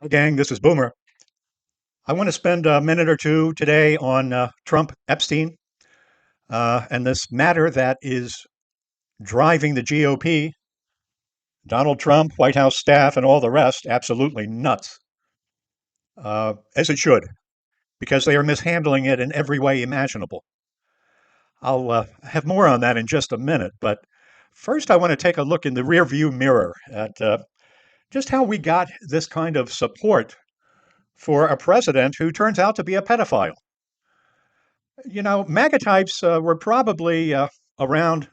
Hi, gang. This is Boomer. I want to spend a minute or two today on Trump Epstein and this matter that is driving the GOP, Donald Trump, White House staff, and all the rest absolutely nuts, as it should, because they are mishandling it in every way imaginable. I'll have more on that in just a minute, but first I want to take a look in the rearview mirror at just how we got this kind of support for a president who turns out to be a pedophile. MAGA types were probably around,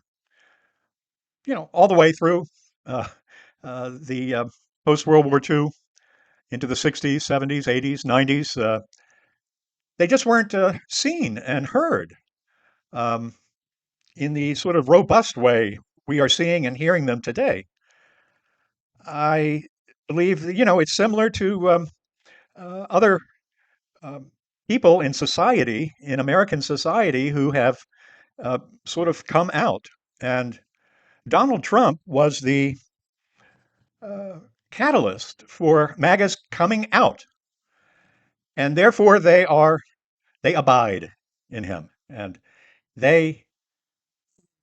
all the way through uh, the post World War II into the 60s, 70s, 80s, 90s. They just weren't seen and heard um, in the sort of robust way we are seeing and hearing them today. I believe, it's similar to other um, people in society, in American society, who have sort of come out. And Donald Trump was the uh, catalyst for MAGA's coming out, and therefore they abide in him, and they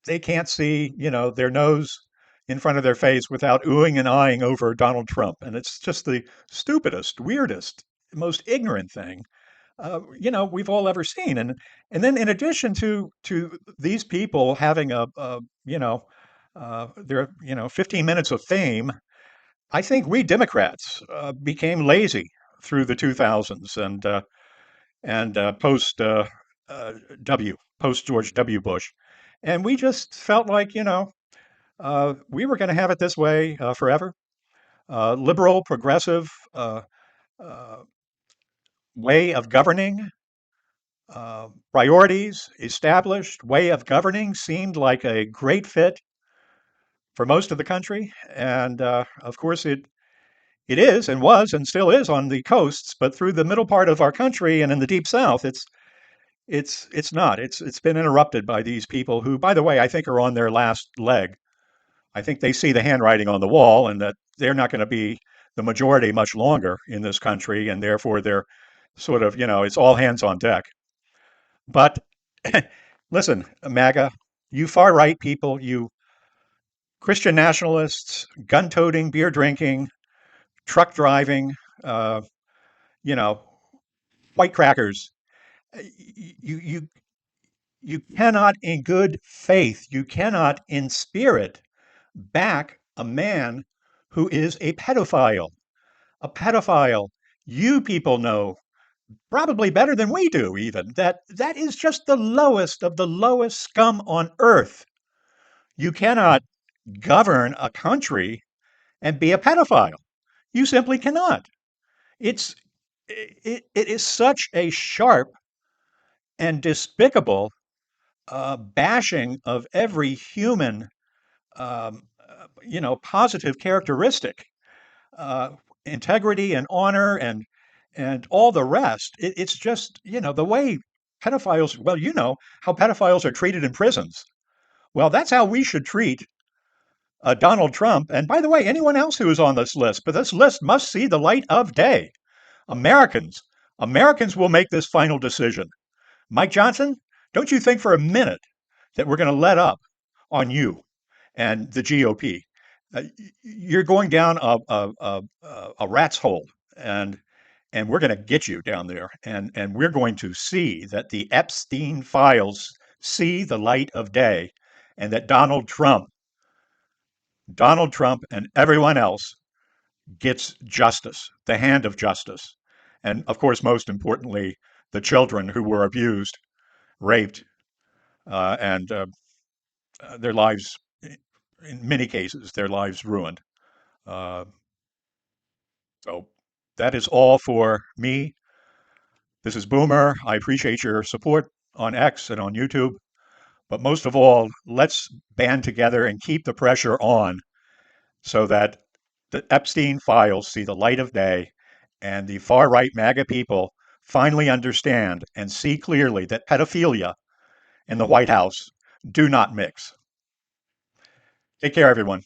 they can't see their nose in front of their face without oohing and eyeing over Donald Trump, and it's just the stupidest, weirdest, most ignorant thing we've all ever seen. And then in addition to these people having their 15 minutes of fame, I think we Democrats became lazy through the 2000s and post uh, W post George W. Bush, and we just felt like we were going to have it this way forever. Liberal, progressive uh, way of governing, priorities, established way of governing seemed like a great fit for most of the country, and of course it is and was and still is on the coasts, but through the middle part of our country and in the deep south, it's not. It's been interrupted by these people who, by the way, I think are on their last leg. I think they see the handwriting on the wall and that they're not going to be the majority much longer in this country, and therefore they're sort of, it's all hands on deck. But listen, MAGA, you far right people, you Christian nationalists, gun toting, beer drinking, truck driving, uh, you know, white crackers. You you cannot, in good faith, you cannot, in spirit, back a man who is a pedophile. A pedophile. You people know probably better than we do, even that is just the lowest of the lowest scum on earth. You cannot govern a country and be a pedophile. You simply cannot. It's it is such a sharp and despicable bashing of every human, positive characteristic, uh, integrity and honor and all the rest. It's just the way pedophiles. Well, you know how pedophiles are treated in prisons. Well, that's how we should treat Donald Trump. And by the way, anyone else who is on this list. But this list must see the light of day. Americans, Americans will make this final decision. Mike Johnson, don't you think for a minute that we're going to let up on you and the GOP? You're going down a rat's hole, and we're going to get you down there, and we're going to see that the Epstein files see the light of day, and that Donald Trump, and everyone else gets justice, the hand of justice, and of course, most importantly, the children who were abused, raped, and their lives, in many cases, their lives ruined. Uh, so that is all for me. This is Boomer. I appreciate your support on X and on YouTube. But most of all, let's band together and keep the pressure on so that the Epstein files see the light of day and the far right MAGA people finally understand and see clearly that pedophilia and the White House do not mix. Take care, everyone.